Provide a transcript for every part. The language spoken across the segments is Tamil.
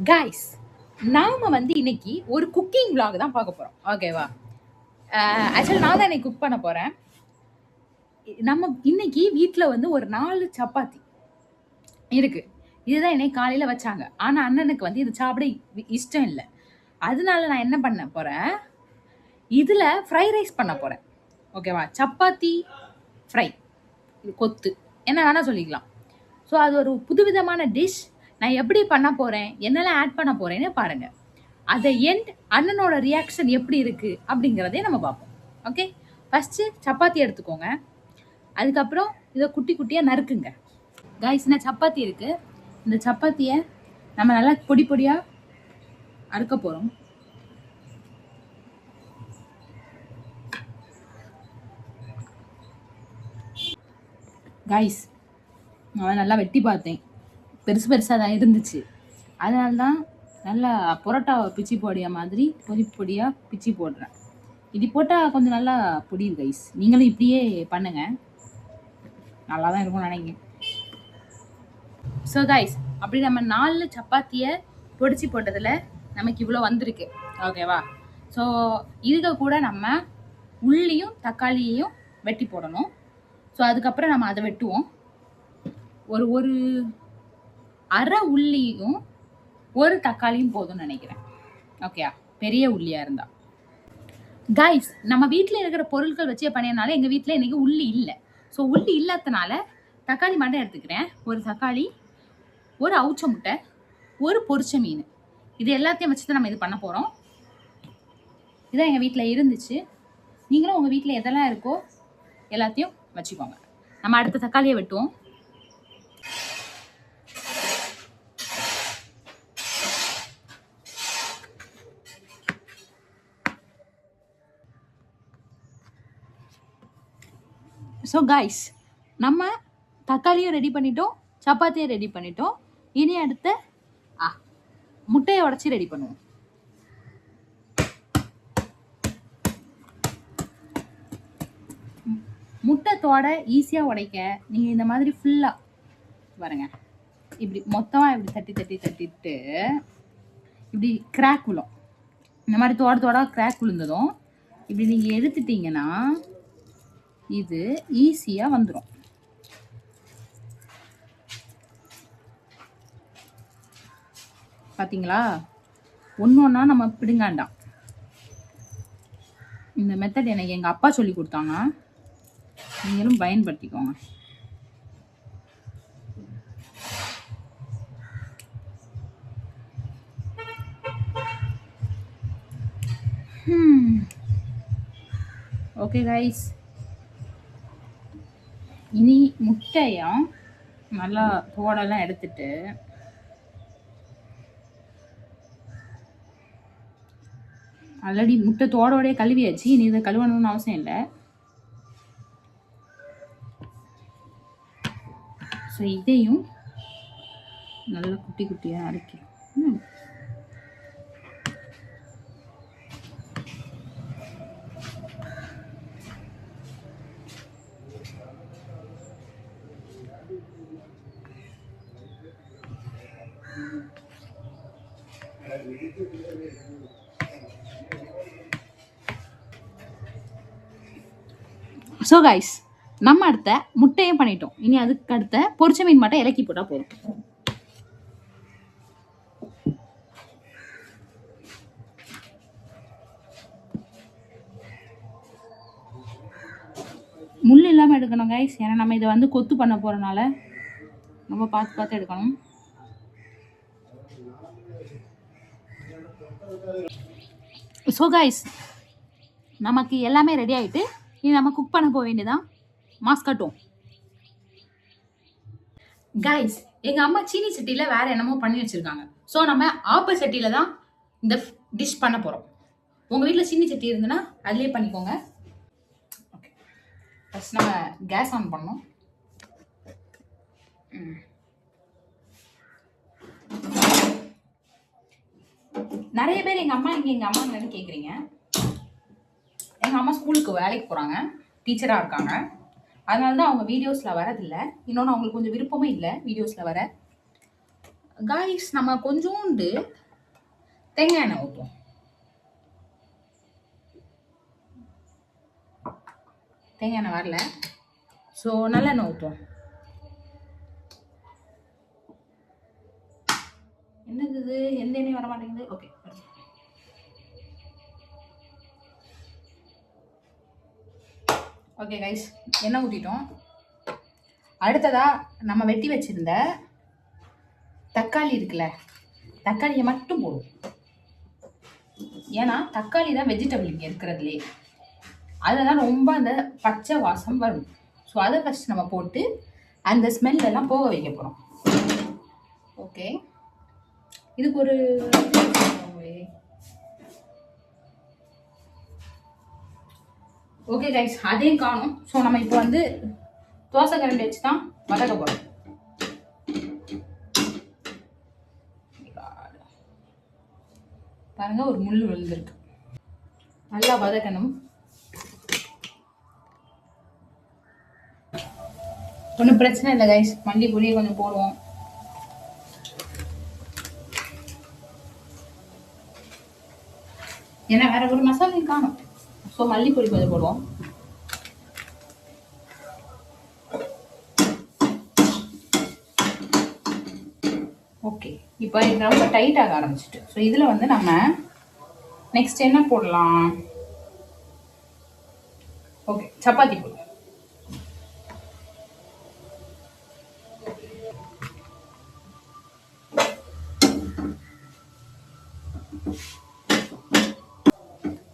கைஸ், நாம இன்னைக்கு ஒரு குக்கிங் vlog தான் பார்க்க போறோம். ஓகேவா? ஆக்சுவலி நான் தான் இன்னைக்கு குக் பண்ண போறேன். நம்ம இன்னைக்கு வீட்ல ஒரு 4 சப்பாத்தி இருக்கு. இதுதான் இன்னைக்கு காலையில வச்சாங்க. ஆனா அண்ணனுக்கு இது சாப்பிட இஷ்டம் இல்லை. அதனால நான் என்ன பண்ண போறேன், இதுல ஃப்ரை ரைஸ் பண்ண போறேன். ஓகேவா? சப்பாத்தி ஃப்ரை, கொத்து என்ன வேணா சொல்லிக்கலாம். ஸோ அது ஒரு புதுவிதமான டிஷ். நான் எப்படி பண்ண போறேன், என்னெல்லாம் ஆட் பண்ண போறேன்னு பாருங்க. அதை அண்ணனோட ரியாக்ஷன் எப்படி இருக்கு அப்படிங்கிறதே நம்ம பார்ப்போம். ஓகே, ஃபர்ஸ்ட் சப்பாத்தி எடுத்துக்கோங்க. அதுக்கப்புறம் இதை குட்டி குட்டியா நறுக்குங்க. கைஸ், இந்த சப்பாத்தி இருக்கு. இந்த சப்பாத்தியை நம்ம நல்லா பொடி பொடியா அறுக்க போறோம். கைஸ், நான் நல்லா வெட்டி பார்த்தேன், பெருசு பெருசாக தான் இருந்துச்சு. அதனால தான் நல்லா புரோட்டாவை பிச்சி போடியா மாதிரி பொடி பொடியாக பிச்சி போடுறேன். இது போட்டால் கொஞ்சம் நல்லா பொடியுது கைஸ். நீங்களும் இப்படியே பண்ணுங்க, நல்லா தான் இருக்கும்னு நினைக்கிறேன். ஸோ கைஸ், அப்படி நம்ம 4 சப்பாத்தியை பொடிச்சு போட்டதில் நமக்கு இவ்வளோ வந்திருக்கு. ஓகேவா? ஸோ இதுக்கு கூட நம்ம உள்ளியும் தக்காளியையும் வெட்டி போடணும். ஸோ அதுக்கப்புறம் நம்ம அதை வெட்டுவோம். ஒரு அரை உள்ளியும் ஒரு தக்காளியும் போதும்னு நினைக்கிறேன். ஓகேயா? பெரிய உள்ளியாக இருந்தா. கைஸ், நம்ம வீட்டில் இருக்கிற பொருட்கள் வச்சே பண்ணியனால எங்கள் வீட்டில் இன்னைக்கு உள்ளி இல்லை. ஸோ உள்ளி இல்லாதனால தக்காளி மட்டும் எடுத்துக்கிறேன். ஒரு தக்காளி, ஒரு அவுச்ச முட்டை, ஒரு பொரிச்ச மீன், இது எல்லாத்தையும் வச்சு தான் நம்ம இது பண்ண போகிறோம். இதான் எங்கள் வீட்டில் இருந்துச்சு. நீங்களும் உங்கள் வீட்டில் எதெல்லாம் இருக்கோ எல்லாத்தையும் வச்சுக்கோங்க. நம்ம அடுத்த தக்காளியை வெட்டுவோம். ஸோ கைஸ், நம்ம தக்காளியும் ரெடி பண்ணிட்டோம், சப்பாத்தியை ரெடி பண்ணிட்டோம். இனி அடுத்த முட்டையை உடச்சி ரெடி பண்ணுவோம். முட்டை தோட ஈஸியாக உடைக்க நீங்கள் இந்த மாதிரி ஃபுல்லாக பாருங்க, இப்படி மொத்தமாக இப்படி தட்டிட்டு இப்படி கிராக் விழும். இந்த மாதிரி தோட கிராக் விழுந்ததும் இப்படி நீங்கள் எடுத்துட்டீங்கன்னா இது ஈஸியாக வந்துடும். பார்த்தீங்களா? ஒன்று ஒன்றா நம்ம பிடுங்காண்டாம். இந்த மெத்தட் எனக்கு எங்கள் அப்பா சொல்லி கொடுத்தாங்க, நீங்களும் பயன்படுத்திக்கோங்க. ஓகே கைஸ், இனி முட்டையும் நல்லா தோடெல்லாம் எடுத்துட்டு ஆல்ரெடி முட்டை தோடோடைய கழுவியாச்சு. இனி இதை கழுவணும்னு அவசியம் இல்லை. ஸோ இதையும் நல்லா குட்டி குட்டியாக அரைக்கிறோம். ஸோ கைஸ், நம்ம அடுத்த முட்டையும் பண்ணிட்டோம். இனி அதுக்கு அடுத்த பொரிச்ச மீன் மட்டும் இலக்கி போட்டால் போதும். முள் இல்லாமல் எடுக்கணும் கைஸ், ஏன்னா நம்ம இதை கொத்து பண்ண போகிறனால ரொம்ப பார்த்து எடுக்கணும். ஸோ கைஸ், நமக்கு எல்லாமே ரெடி ஆகிட்டு இனி நம்ம குக் பண்ண போக வேண்டியதான். மாஸ்க் கட்டும். கைஸ், எங்கள் அம்மா சீனி சட்டியில் வேறு என்னமோ பண்ணி வச்சுருக்காங்க. ஸோ நம்ம ஆப்ப சட்டியில் தான் இந்த டிஷ் பண்ண போகிறோம். உங்கள் வீட்டில் சீனி சட்டி இருந்துன்னா அதுலேயே பண்ணிக்கோங்க. ஓகே, ஃபஸ்ட் நம்ம கேஸ் ஆன் பண்ணணும். நிறைய பேர் எங்கள் அம்மா என்னன்னு கேட்குறீங்க. எங்கள் அம்மா ஸ்கூலுக்கு வேலைக்கு போகிறாங்க, டீச்சராக இருக்காங்க. அதனால தான் அவங்க வீடியோஸில் வரதில்லை. இன்னொன்று அவங்களுக்கு கொஞ்சம் விருப்பமே இல்லை வீடியோஸில் வர. காய்ஸ் நம்ம கொஞ்சோண்டு தேங்காய் எண்ணெய் ஊற்றுவோம். தேங்காய் எண்ணெய் வரல, ஸோ நல்லெண்ணெய் ஊற்றுவோம். என்னது இது, எந்த எண்ணெயும் வர மாட்டேங்குது. ஓகே, ஓகே கைஸ், எண்ணெய் ஊற்றிட்டோம். அடுத்ததா நம்ம வெட்டி வச்சிருந்த தக்காளி இருக்குல்ல, தக்காளியை மட்டும் போடும். ஏன்னா தக்காளி தான் வெஜிடபிள் இங்கே இருக்கிறதுலே, அதில் தான் ரொம்ப அந்த பச்சை வாசம் வரும். ஸோ அதை ஃபஸ்ட் நம்ம போட்டு அந்த ஸ்மெல்லாம் போக வைக்க போகிறோம். ஓகே, இதுக்கு ஒரு ஓகே கைஸ், அதையும் காணும். ஸோ நம்ம இப்போ வந்து தோசை கரண்டி வச்சு தான் வதக்க போகிறோம். பாருங்க, ஒரு முள் விழுந்திருக்கு. நல்லா வதக்கணும். ஒன்றும் பிரச்சனை இல்லை கைஸ், மல்லி பொடியை கொஞ்சம் போடுவோம். ஏன்னா வேற ஒரு மசாலையும் காணும். ஸோ மல்லி பொடி கொஞ்சம் போடுவோம். ஓகே, இப்போ இது ரொம்ப டைட் ஆக ஆரம்பிச்சிட்டு. ஸோ இதில் வந்து நம்ம நெக்ஸ்ட் என்ன போடலாம்? ஓகே, சப்பாத்தி போடுவோம்.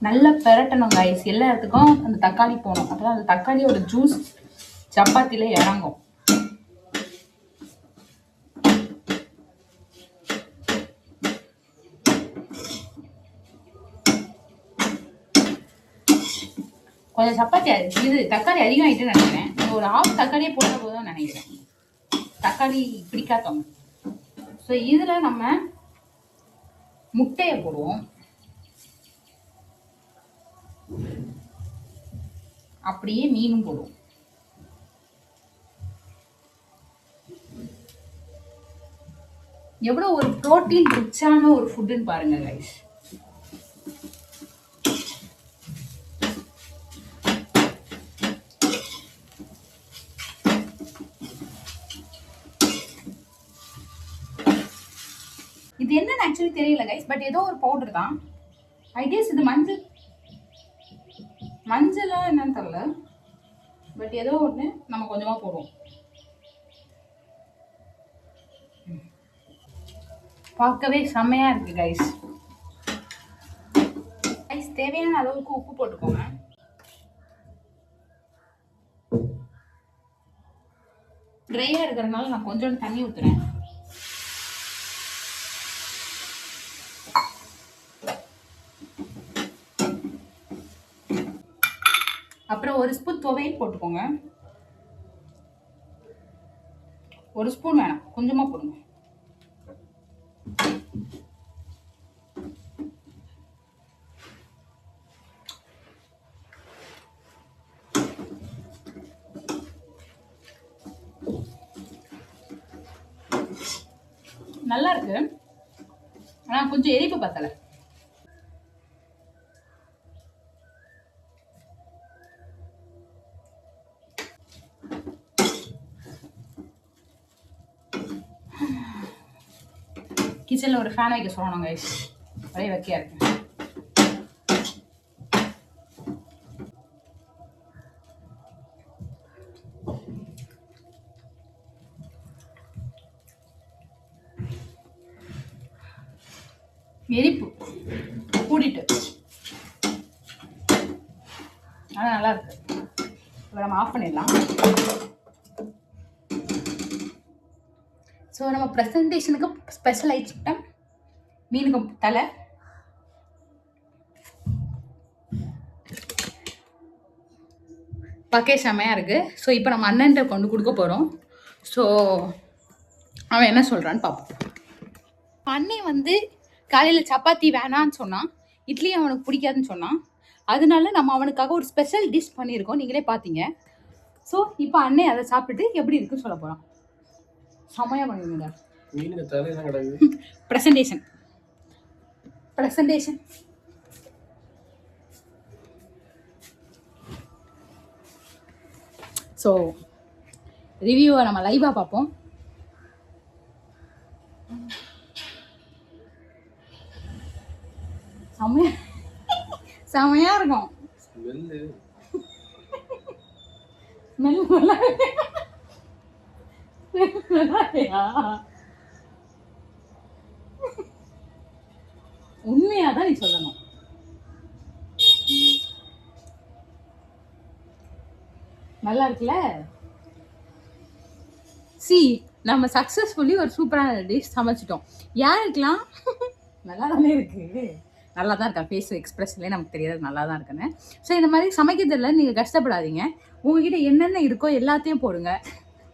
நல்லா பெரட்டணும் கைஸ், எல்லா இடத்துக்கும் அந்த தக்காளி போகணும். அப்பதான் அந்த தக்காளியோட ஜூஸ் சப்பாத்தில இறங்கும். கொஞ்சம் சப்பாத்தி இது தக்காளி அதிகமாகிட்டு நினைக்கிறேன். ஒரு ஆஃப் தக்காளியே போட போதும் நினைக்கிறேன், தக்காளி பிடிக்காதவங்க. ஸோ இதில் நம்ம முட்டையை போடுவோம். அப்படியே மீனும் போடுவோம். எவ்வளவு ஒரு புரோட்டீன் ரிச்சான ஒரு ஃபுட்னு பாருங்க கைஸ். இது என்னன்னு ஆக்சுவலி தெரியல கைஸ், பட் ஏதோ ஒரு பவுடர் தான். ஐ கெஸ் இது மஞ்சளா என்னன்னு தெரியல, பட் ஏதோ ஒன்று நம்ம கொஞ்சமாக போடுவோம். பார்க்கவே செம்மையா இருக்கு கைஸ். தேவையான அளவுக்கு உப்பு போட்டுக்கோங்க. ட்ரையா இருக்கிறதுனால நான் கொஞ்சோண்டு தண்ணி ஊத்துறேன். அப்புறம் ஒரு ஸ்பூன் துவையல் போட்டுக்கோங்க. ஒரு ஸ்பூன் வேணாம், கொஞ்சமா போடுங்க. நல்லா இருக்கு, ஆனா கொஞ்சம் எரிப்பு பத்தல. கிச்சன்ல ஒரு ஃபேன் வைக்க சொல்லணும் கைஸ், ஒரே வைக்கையா இருக்கு. எரிப்பு கூடிட்டு, ஆனா நல்லா இருக்கு. இப்போ நம்ம ஆஃப் பண்ணிடலாம். ஸோ நம்ம ப்ரெசன்டேஷனுக்கு ஸ்பெஷல் ஐட்டம் மீனுக்கு தலை. பார்க்கவே செம்மையாக இருக்குது. ஸோ இப்போ நம்ம அண்ணன்ட்ட கொண்டு கொடுக்க போகிறோம். ஸோ அவன் என்ன சொல்கிறான்னு பார்ப்போம். அண்ணன் வந்து காலையில் சப்பாத்தி வேணான்னு சொன்னான், இட்லி அவனுக்கு பிடிக்காதுன்னு சொன்னான். அதனால நம்ம அவனுக்காக ஒரு ஸ்பெஷல் டிஷ் பண்ணியிருக்கோம், நீங்களே பார்த்தீங்க. ஸோ இப்போ அண்ணன் அதை சாப்பிட்டுட்டு எப்படி இருக்குன்னு சொல்ல போகிறோம். செம்மையாக பண்ணுவீங்க. மீனுக்கு தலையெல்லாம் கிடக்குது. Presentation presentation. ஸோ ரிவ்யூவை நம்ம லைவாக பார்ப்போம். செம்மையா செம்மையா இருக்கும். ஸ்மெல்லு ஸ்மெல் நல்லா இல்லையா? உண்மையாதான் நீ சொல்லணும். நல்லா இருக்குல்ல? சி நம்ம சக்ஸஸ்ஃபுல்லி ஒரு சூப்பரான டிஷ் சமைச்சிட்டோம். யாருக்கெல்லாம் நல்லா தானே இருக்கு, நல்லா தான் இருக்கா, ஃபேஸ் எக்ஸ்பிரஷன்லேயே நமக்கு தெரியாது நல்லா தான் இருக்குன்னு. ஸோ இந்த மாதிரி சமைக்கிறதுல நீங்கள் கஷ்டப்படாதீங்க. உங்ககிட்ட என்னென்ன இருக்கோ எல்லாத்தையும் போடுங்க.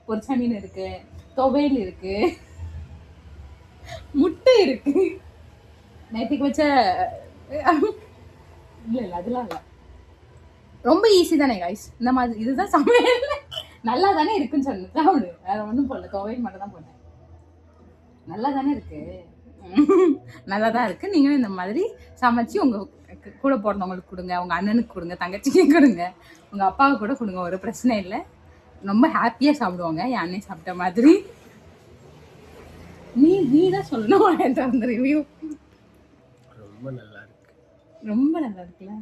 பொரிச்ச மீன் இருக்கு, துவையல் இருக்கு, முட்டை இருக்கு, நேற்றுக்கு வச்ச இல்லை அதெல்லாம் இல்லை. ரொம்ப ஈஸி தானே கைஸ். இந்த மாதிரி இதுதான் சமையல். நல்லா தானே இருக்குன்னு சொன்னேன், சாப்பிடு. வேற ஒன்றும் போடல, துவையல் மட்டும் தான் போட்டேன். நல்லா தானே இருக்கு, நல்லா தான் இருக்கு. நீங்களும் இந்த மாதிரி சமைச்சு உங்கள் கூட பிறந்தவங்களுக்கு கொடுங்க, உங்கள் அண்ணனுக்கு கொடுங்க, தங்கச்சிக்கு கொடுங்க, உங்கள் அப்பாவுக்கு கூட கொடுங்க, ஒரு பிரச்சனை இல்லை. ரொம்ப ஹாப்பியாக சாப்பிடுவாங்க என் அண்ணன் சாப்பிட்ட மாதிரி. நீ தான் சொல்லணும் அந்த ரிவ்யூ. ரொம்ப நல்லா இருக்கு, ரொம்ப நல்லா இருக்குல்ல?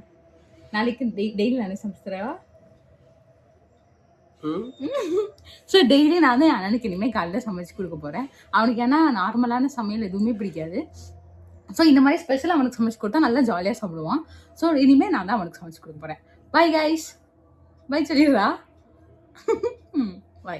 நாளைக்கு டெய்லி நானே சமைச்சுறவா? ஸோ டெய்லி நான் தான் என் அண்ணனுக்கு இனிமேல் காலையில் சமைச்சு கொடுக்க போகிறேன். அவனுக்கு ஏன்னா நார்மலான சமையல் எதுவுமே பிடிக்காது. ஸோ இந்த மாதிரி ஸ்பெஷலாக அவனுக்கு சமைச்சு கொடுத்தா நல்லா ஜாலியாக சாப்பிடுவான். ஸோ இனிமேல் நான் தான் அவனுக்கு சமைச்சு கொடுக்க போகிறேன். பை கைஸ், பை சொல்லிடுறா. பை.